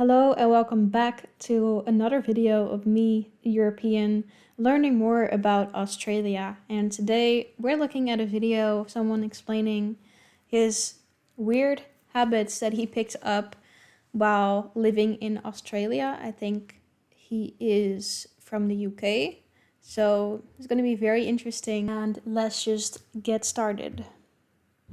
Hello and welcome back to another video of me, European, learning more about Australia. And today we're looking at a video of someone explaining his weird habits that he picked up while living in Australia. I think he is from the UK, so it's going to be very interesting, and let's just get started.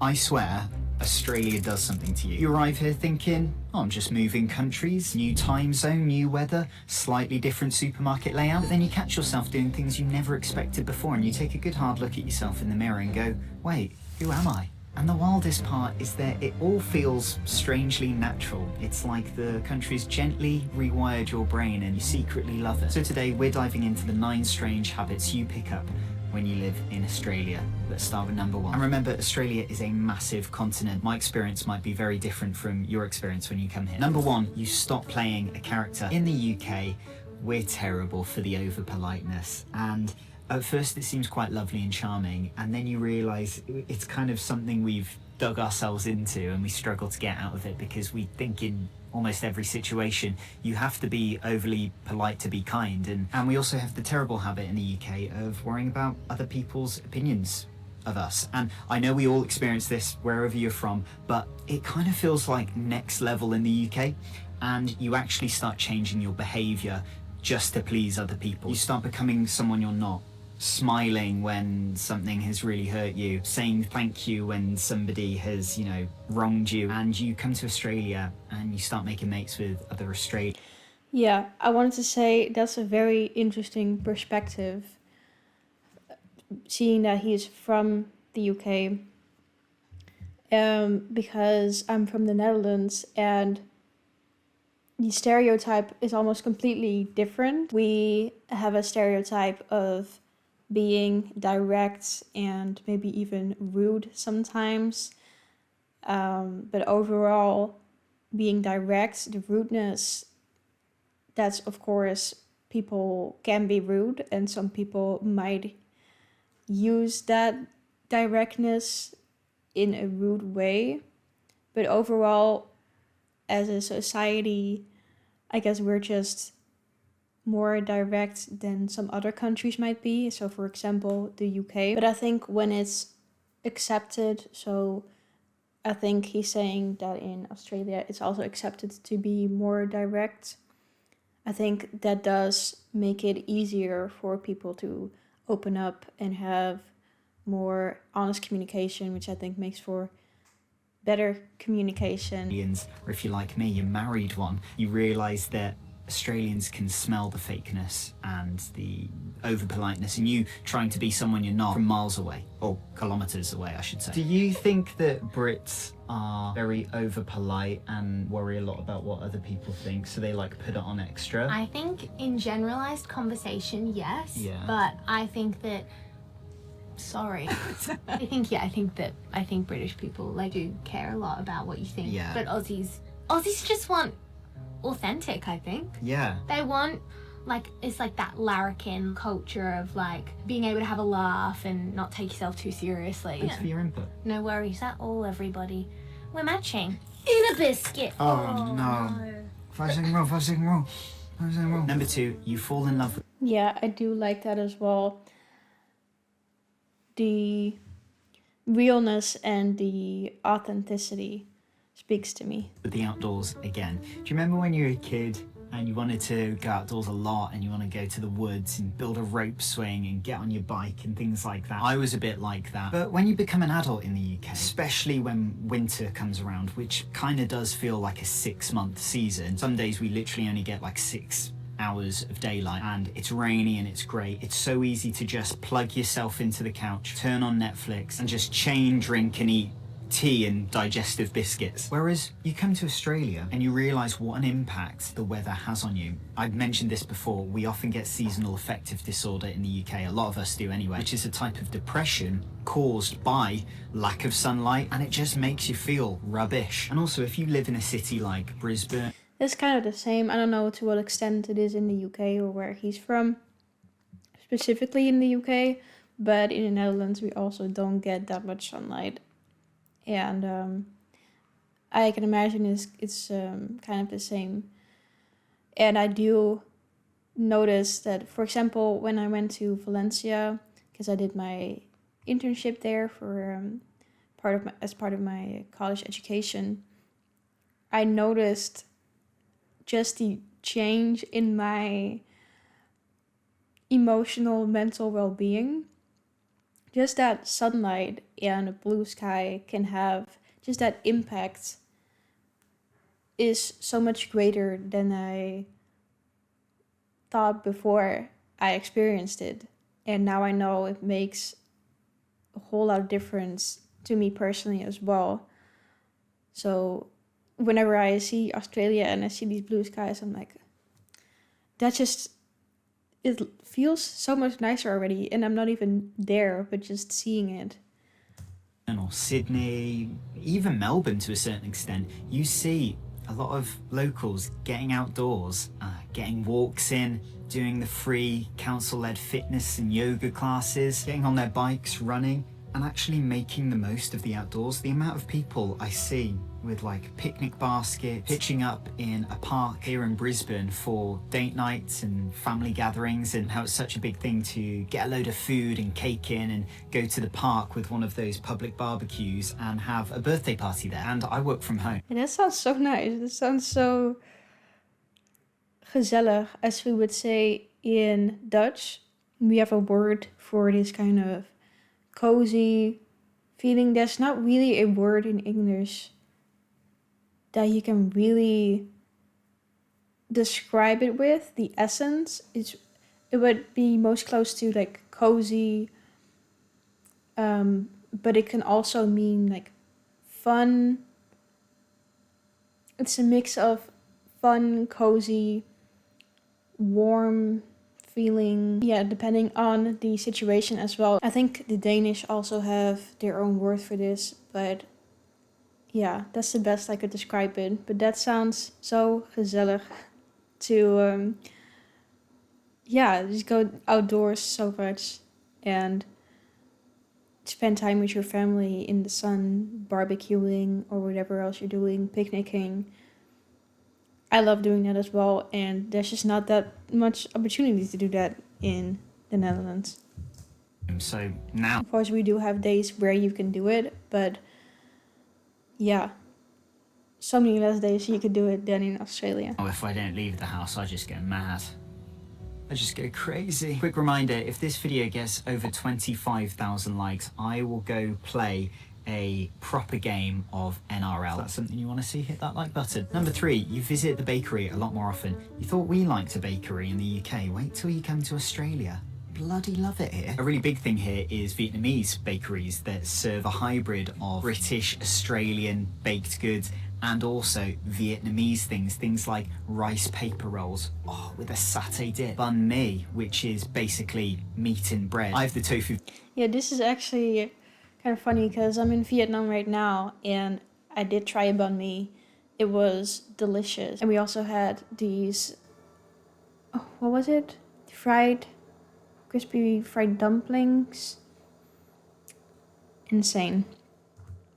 I swear, Australia does something to you. You arrive here thinking, oh, I'm just moving countries, new time zone, new weather, slightly different supermarket layout. But then you catch yourself doing things you never expected before, and you take a good hard look at yourself in the mirror and go, wait, who am I? And the wildest part is that it all feels strangely natural. It's like the country's gently rewired your brain and you secretly love it. So today we're diving into the 9 strange habits you pick up when you live in Australia. Let's start with number 1. And remember, Australia is a massive continent. My experience might be very different from your experience when you come here. Number 1, you stop playing a character. In the UK, we're terrible for the over-politeness. And at first it seems quite lovely and charming, and then you realise it's kind of something we've dug ourselves into and we struggle to get out of it because we think in almost every situation you have to be overly polite to be kind, and we also have the terrible habit in the UK of worrying about other people's opinions of us. And I know we all experience this wherever you're from, but it kind of feels like next level in the UK, and you actually start changing your behaviour just to please other people. You start becoming someone you're not, smiling when something has really hurt you, saying thank you when somebody has, wronged you. And you come to Australia and you start making mates with other Australians. Yeah, I wanted to say that's a very interesting perspective, seeing that he's from the UK, because I'm from the Netherlands and the stereotype is almost completely different. We have a stereotype of being direct and maybe even rude sometimes, but overall being direct, the rudeness, that's of course, people can be rude and some people might use that directness in a rude way, but overall as a society, I guess we're just more direct than some other countries might be. So for example, the UK. But I think when it's accepted, so I think he's saying that in Australia it's also accepted to be more direct. I think that does make it easier for people to open up and have more honest communication, which I think makes for better communication. Or if you're like me, you're married one, you realise that Australians can smell the fakeness and the over-politeness and you trying to be someone you're not from miles away, or kilometres away, I should say. Do you think that Brits are very over-polite and worry a lot about what other people think, so they put it on extra? I think in generalised conversation, yes. Yeah. But I think that I think British people do care a lot about what you think. Yeah. But Aussies just want authentic, I think. Yeah. They want it's that larrikin culture of being able to have a laugh and not take yourself too seriously. Thanks for your input. No worries at all, everybody. We're matching. In a biscuit. Oh no. 5 second rule, 5 second rule. 5 second rule. Number 2, you fall in love with... Yeah, I do like that as well. The realness and the authenticity speaks to me. With the outdoors again. Do you remember when you were a kid and you wanted to go outdoors a lot and you want to go to the woods and build a rope swing and get on your bike and things like that? I was a bit like that. But when you become an adult in the UK, especially when winter comes around, which kind of does feel like a 6-month season, some days we literally only get 6 hours of daylight and it's rainy and it's great. It's so easy to just plug yourself into the couch, turn on Netflix and just chain drink and eat tea and digestive biscuits. Whereas you come to Australia and you realise what an impact the weather has on you. I've mentioned this before, we often get seasonal affective disorder in the UK, a lot of us do anyway, which is a type of depression caused by lack of sunlight, and it just makes you feel rubbish. And also if you live in a city like Brisbane, it's kind of the same. I don't know to what extent it is in the UK or where he's from, specifically in the UK, but in the Netherlands we also don't get that much sunlight. And I can imagine it's kind of the same And I do notice that, for example, when I went to Valencia, because I did my internship there for as part of my college education, I noticed just the change in my emotional, mental well-being. Just that sunlight and a blue sky can have just that impact is so much greater than I thought before I experienced it. And now I know it makes a whole lot of difference to me personally as well. So whenever I see Australia and I see these blue skies, I'm like, it feels so much nicer already. And I'm not even there, but just seeing it. Or Sydney, even Melbourne to a certain extent, you see a lot of locals getting outdoors, getting walks in, doing the free council-led fitness and yoga classes, getting on their bikes, running, and actually making the most of the outdoors. The amount of people I see with like picnic baskets, pitching up in a park here in Brisbane for date nights and family gatherings, and how it's such a big thing to get a load of food and cake in and go to the park with one of those public barbecues and have a birthday party there. And I work from home. And that sounds so nice. That sounds so gezellig, as we would say in Dutch. We have a word for this kind of cozy feeling. There's not really a word in English that you can really describe it with. The essence it would be most close to like cozy, but it can also mean like fun. It's a mix of fun, cozy, warm feeling, depending on the situation as well. I think the Danish also have their own word for this, but yeah, that's the best I could describe it. But that sounds so gezellig to just go outdoors so much and spend time with your family in the sun, barbecuing or whatever else you're doing, picnicking. I love doing that as well, and there's just not that much opportunity to do that in the Netherlands. So now, of course, we do have days where you can do it, but yeah, so many less days you could do it than in Australia. if I don't leave the house, I just go mad. I just go crazy. Quick reminder, if this video gets over 25,000 likes, I will go play a proper game of NRL. If that's something you want to see, hit that like button. Number 3, you visit the bakery a lot more often. You thought we liked a bakery in the UK. Wait till you come to Australia. Bloody love it here. A really big thing here is Vietnamese bakeries that serve a hybrid of British, Australian baked goods and also Vietnamese things like rice paper rolls, with a satay dip. Banh mi, which is basically meat and bread. I have the tofu. Yeah, this is actually kind of funny because I'm in Vietnam right now and I did try a banh mi. It was delicious. And we also had these, what was it? Crispy fried dumplings. Insane.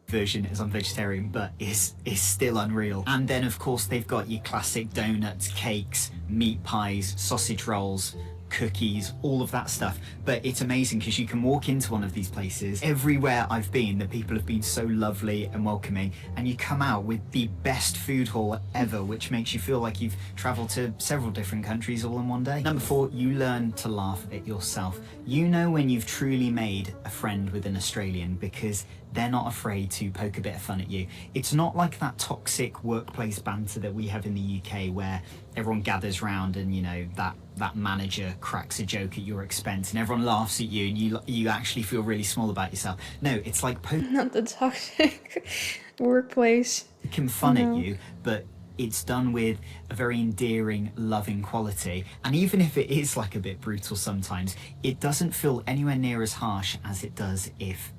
Version is I'm vegetarian, but is still unreal. And then of course they've got your classic donuts, cakes, meat pies, sausage rolls, cookies, all of that stuff. But it's amazing because you can walk into one of these places. Everywhere I've been, the people have been so lovely and welcoming, and you come out with the best food hall ever, which makes you feel like you've traveled to several different countries all in one day. Number 4, you learn to laugh at yourself. You know when you've truly made a friend with an Australian because they're not afraid to poke a bit of fun at you. It's not like that toxic workplace banter that we have in the UK where everyone gathers round and, you know, that manager cracks a joke at your expense and everyone laughs at you and you actually feel really small about yourself. No, it's like not the toxic workplace. Poking fun at you, but it's done with a very endearing, loving quality. And even if it is like a bit brutal sometimes, it doesn't feel anywhere near as harsh as it does if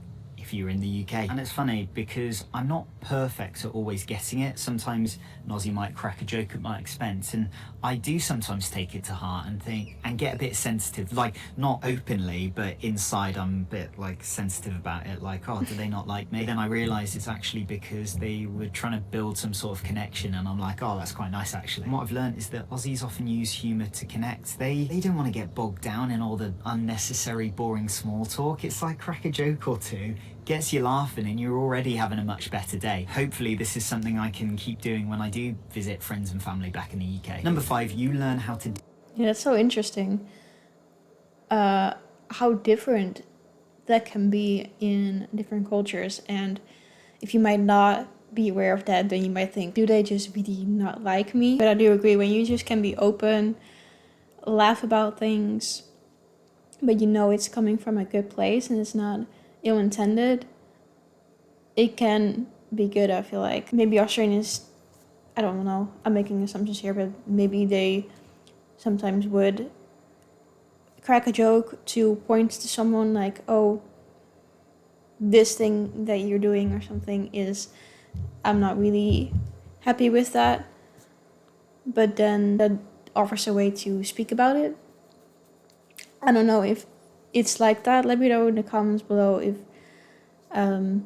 if you were in the UK. And it's funny because I'm not perfect at always getting it. Sometimes an Aussie might crack a joke at my expense, and I do sometimes take it to heart and think and get a bit sensitive, like not openly, but inside I'm a bit like sensitive about it, like, oh, do they not like me? Then I realised it's actually because they were trying to build some sort of connection, and I'm like, oh, that's quite nice actually. And what I've learned is that Aussies often use humour to connect. They don't want to get bogged down in all the unnecessary boring small talk. It's like crack a joke or two, gets you laughing, and you're already having a much better day. Hopefully this is something I can keep doing when I do visit friends and family back in the UK. Number 5, you learn how to... Yeah, that's so interesting. How different that can be in different cultures. And if you might not be aware of that, then you might think, do they just really not like me? But I do agree, when you just can be open, laugh about things, but you know it's coming from a good place and it's not ill-intended, it can be good, I feel like. Maybe Australians, I don't know, I'm making assumptions here, but maybe they sometimes would crack a joke to point to someone like, oh, this thing that you're doing or something is, I'm not really happy with that. But then that offers a way to speak about it. I don't know if it's like that. Let me know in the comments below if, how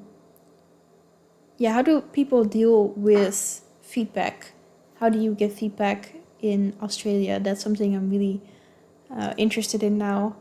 do people deal with feedback? How do you get feedback in Australia? That's something I'm really interested in now.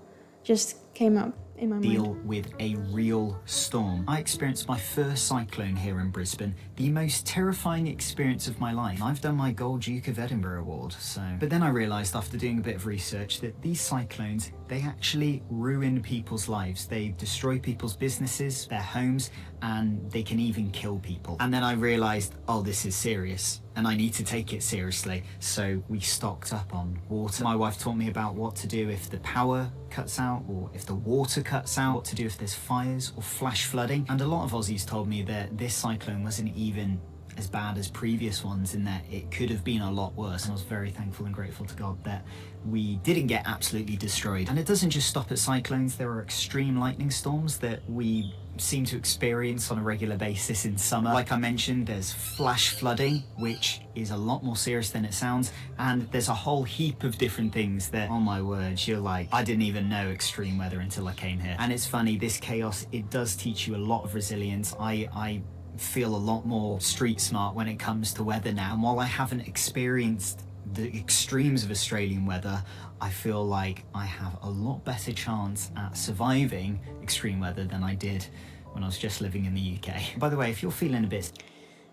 Just came up in my deal mind. with a real storm. I experienced my first cyclone here in Brisbane, the most terrifying experience of my life. I've done my Gold Duke of Edinburgh award, but then I realised after doing a bit of research that these cyclones, they actually ruin people's lives. They destroy people's businesses, their homes, and they can even kill people. And then I realised, oh, this is serious, and I need to take it seriously. So we stocked up on water. My wife taught me about what to do if the power cuts out, or if the water cuts out, what to do if there's fires or flash flooding. And a lot of Aussies told me that this cyclone wasn't even as bad as previous ones, in that it could have been a lot worse. And I was very thankful and grateful to God that we didn't get absolutely destroyed. And it doesn't just stop at cyclones. There are extreme lightning storms that we seem to experience on a regular basis in summer. Like I mentioned, there's flash flooding, which is a lot more serious than it sounds, and there's a whole heap of different things that, oh my word, you're like, I didn't even know extreme weather until I came here. And it's funny, this chaos, it does teach you a lot of resilience. I feel a lot more street smart when it comes to weather now, and while I haven't experienced the extremes of Australian weather, I feel like I have a lot better chance at surviving extreme weather than I did when I was just living in the UK. By the way, if you're feeling a bit...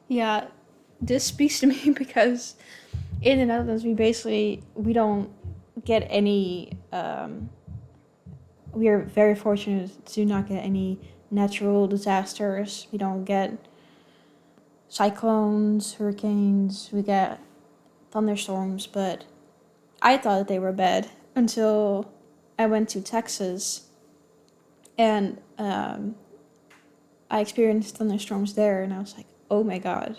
Yeah, this speaks to me because in the Netherlands, we don't get any, we are very fortunate to not get any natural disasters. We don't get cyclones, hurricanes, we get thunderstorms, but I thought they were bad until I went to Texas and I experienced thunderstorms there, and I was like, oh my god,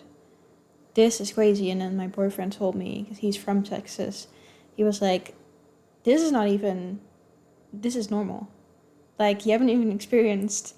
this is crazy. And then my boyfriend told me, because he's from Texas, he was like, this is normal. Like, you haven't even experienced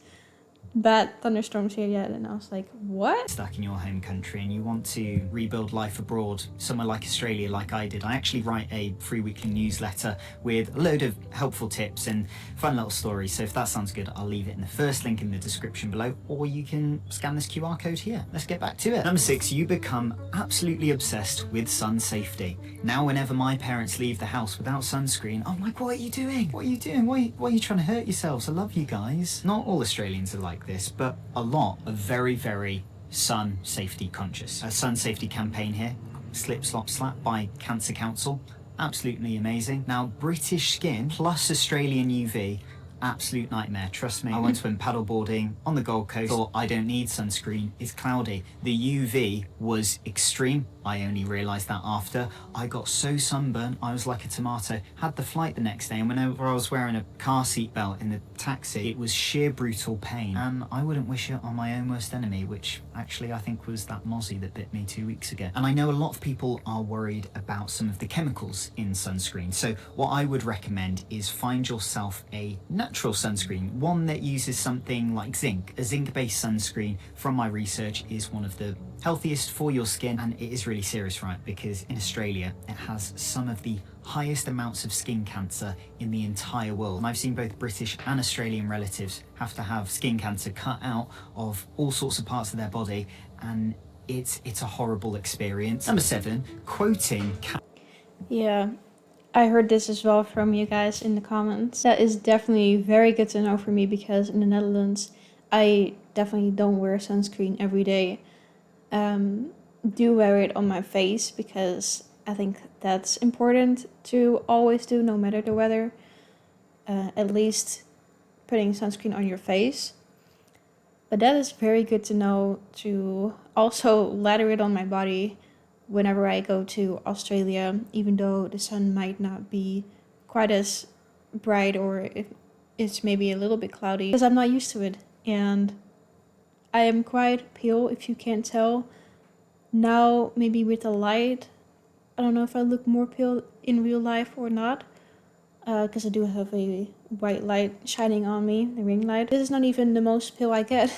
bad thunderstorms here yet. And I was like, what? Stuck in your home country and you want to rebuild life abroad, somewhere like Australia, like I did. I actually write a free weekly newsletter with a load of helpful tips and fun little stories. So if that sounds good, I'll leave it in the first link in the description below, or you can scan this QR code here. Let's get back to it. Number 6, you become absolutely obsessed with sun safety. Now, whenever my parents leave the house without sunscreen, I'm like, what are you doing? What are you doing? Why are you trying to hurt yourselves? I love you guys. Not all Australians are like this, but a lot are very, very sun safety conscious. A sun safety campaign here, Slip Slop Slap by Cancer Council, absolutely amazing. Now, British skin plus Australian UV, absolute nightmare, trust me. I went to went paddleboarding on the Gold Coast, thought I don't need sunscreen, it's cloudy. The UV was extreme. I only realised that after. I got so sunburned, I was like a tomato. Had the flight the next day, and whenever I was wearing a car seat belt in the taxi, it was sheer brutal pain. And I wouldn't wish it on my own worst enemy, which actually I think was that mozzie that bit me 2 weeks ago. And I know a lot of people are worried about some of the chemicals in sunscreen. So what I would recommend is find yourself a natural natural sunscreen, one that uses something like zinc. A zinc-based sunscreen, from my research, is one of the healthiest for your skin, and it is really serious, right? Because in Australia, it has some of the highest amounts of skin cancer in the entire world. And I've seen both British and Australian relatives have to have skin cancer cut out of all sorts of parts of their body, and it's a horrible experience. Number 7, quoting. Yeah, I heard this as well from you guys in the comments. That is definitely very good to know for me, because in the Netherlands, I definitely don't wear sunscreen every day. Do wear it on my face because I think that's important to always do, no matter the weather. At least putting sunscreen on your face. But that is very good to know, to also lather it on my body whenever I go to Australia, even though the sun might not be quite as bright, or it's maybe a little bit cloudy, because I'm not used to it. And I am quite pale, if you can't tell. Now, maybe with the light, I don't know if I look more pale in real life or not, because I do have a white light shining on me, the ring light. This is not even the most pale I get.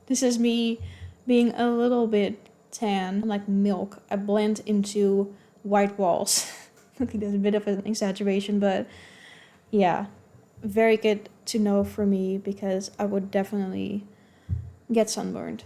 This is me being a little bit tan, like milk. I blend into white walls. I think that's a bit of an exaggeration, but yeah, very good to know for me, because I would definitely get sunburned.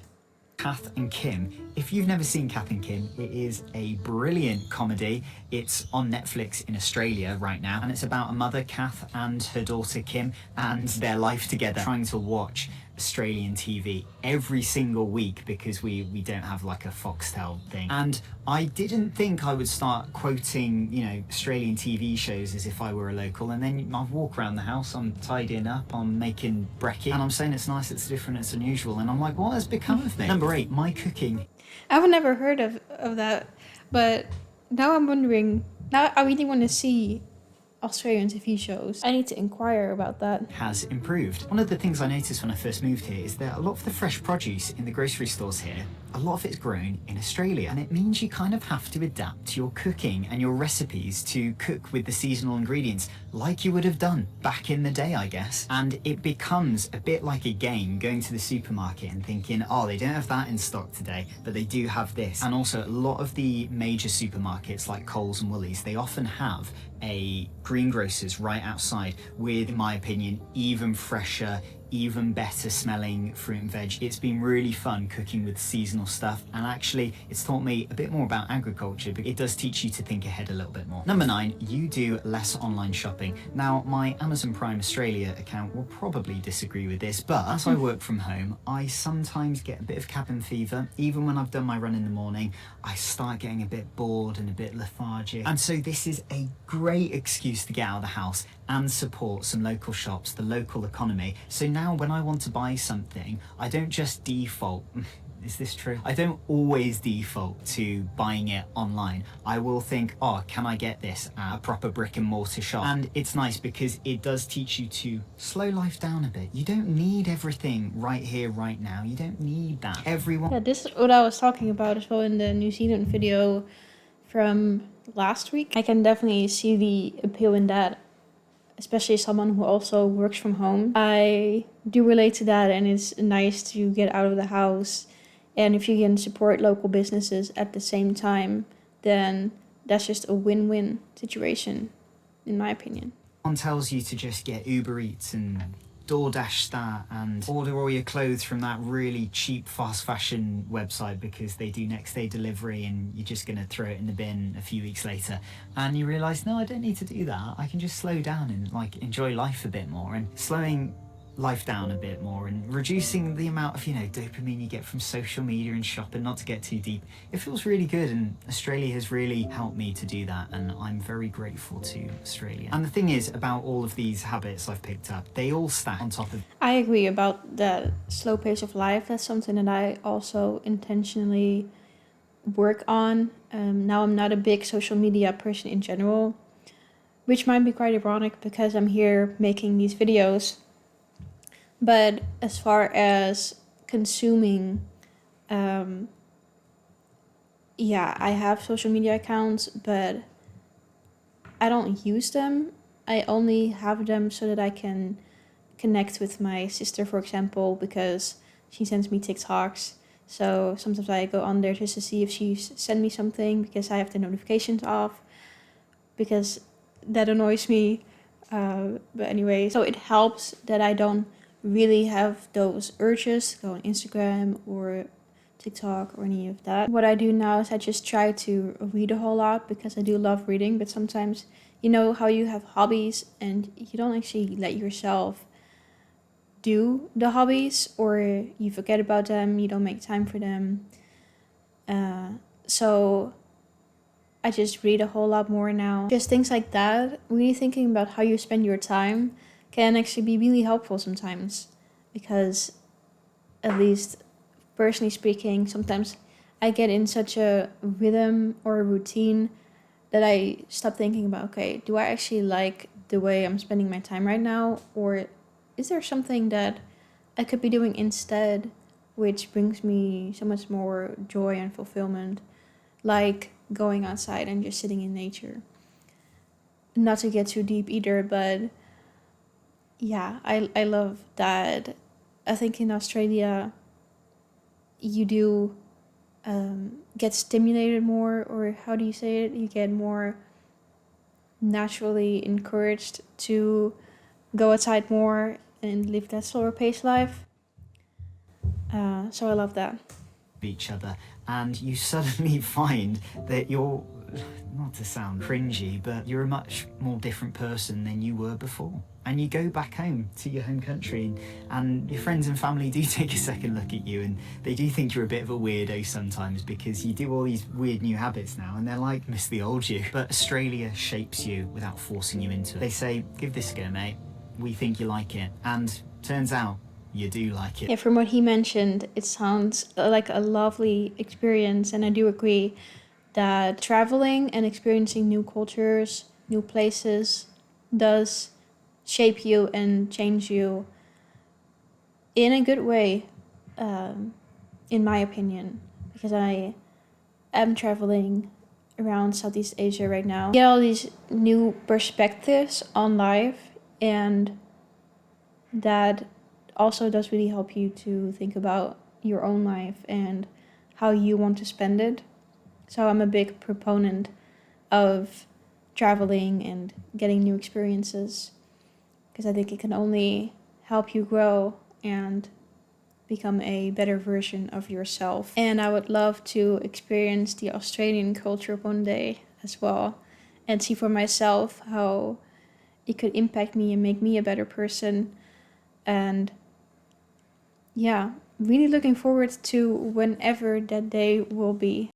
Kath and Kim. If you've never seen Kath and Kim, it is a brilliant comedy. It's on Netflix in Australia right now, and it's about a mother, Kath, and her daughter Kim, and their life together, trying to watch Australian TV every single week, because we don't have like a Foxtel thing. And I didn't think I would start quoting, Australian TV shows as if I were a local, and then I walk around the house, I'm tidying up, I'm making brekkie, and I'm saying it's nice, it's different, it's unusual, and I'm like, what has become of me? Number 8, my cooking. I've never heard of that, but now I'm wondering, now I really want to see Australian TV shows. I need to inquire about that. Has improved. One of the things I noticed when I first moved here is that a lot of the fresh produce in the grocery stores here, a lot of it's grown in Australia, and it means you kind of have to adapt your cooking and your recipes to cook with the seasonal ingredients like you would have done back in the day, I guess. And it becomes a bit like a game, going to the supermarket and thinking, oh, they don't have that in stock today, but they do have this. And also, a lot of the major supermarkets like Coles and Woolies, they often have a greengrocers right outside with, in my opinion, even fresher, even better smelling fruit and veg. It's been really fun cooking with seasonal stuff, and actually it's taught me a bit more about agriculture, but it does teach you to think ahead a little bit more. Number 9, you do less online shopping. Now, my Amazon Prime Australia account will probably disagree with this, but as I work from home, I sometimes get a bit of cabin fever. Even when I've done my run in the morning, I start getting a bit bored and a bit lethargic. And so this is a great excuse to get out of the house and support some local shops, the local economy. So now when I want to buy something, I don't just default, is this true? I don't always default to buying it online. I will think, oh, can I get this at a proper brick and mortar shop? And it's nice because it does teach you to slow life down a bit. You don't need everything right here, right now. You don't need that. Everyone. Yeah, this is what I was talking about as well in the New Zealand video from last week. I can definitely see the appeal in that, especially someone who also works from home. I do relate to that, and it's nice to get out of the house. And if you can support local businesses at the same time, then that's just a win-win situation, in my opinion. One tells you to just get Uber Eats and DoorDash that and order all your clothes from that really cheap fast fashion website because they do next day delivery, and you're just going to throw it in the bin a few weeks later, and you realize, no, I don't need to do that. I can just slow down and enjoy life a bit more. And slowing life down a bit more and reducing the amount of dopamine you get from social media and shopping, not to get too deep, it feels really good, and Australia has really helped me to do that, and I'm very grateful to Australia. And the thing is about all of these habits I've picked up, they all stack on top of. I agree about the slow pace of life. That's something that I also intentionally work on. Now I'm not a big social media person in general, which might be quite ironic because I'm here making these videos. But as far as consuming, I have social media accounts, but I don't use them. I only have them so that I can connect with my sister, for example, because she sends me TikToks. So sometimes I go on there just to see if she's sent me something, because I have the notifications off, because that annoys me. But anyway, so it helps that I don't really have those urges to go on Instagram or TikTok or any of that. What I do now is I just try to read a whole lot, because I do love reading, but sometimes you know how you have hobbies and you don't actually let yourself do the hobbies, or you forget about them, you don't make time for them. So I just read a whole lot more now. Just things like that, really thinking about how you spend your time can actually be really helpful sometimes, because at least personally speaking, sometimes I get in such a rhythm or a routine that I stop thinking about, okay, do I actually like the way I'm spending my time right now? Or is there something that I could be doing instead, which brings me so much more joy and fulfillment, like going outside and just sitting in nature? Not to get too deep either, but yeah, I love that. I think in Australia, you do get stimulated more, or how do you say it? You get more naturally encouraged to go outside more and live that slower pace life. So I love that. Each other, and you suddenly find that you're, not to sound cringy, but you're a much more different person than you were before. And you go back home to your home country, and your friends and family do take a second look at you, and they do think you're a bit of a weirdo sometimes, because you do all these weird new habits now, and they're like, miss the old you. But Australia shapes you without forcing you into it. They say, give this a go, mate. We think you like it. And turns out, you do like it. Yeah, from what he mentioned, it sounds like a lovely experience, and I do agree that traveling and experiencing new cultures, new places, does shape you and change you in a good way, in my opinion, because I am traveling around Southeast Asia right now. Get all these new perspectives on life, and that also does really help you to think about your own life and how you want to spend it. So I'm a big proponent of traveling and getting new experiences, because I think it can only help you grow and become a better version of yourself. And I would love to experience the Australian culture one day as well, and see for myself how it could impact me and make me a better person. And yeah, really looking forward to whenever that day will be.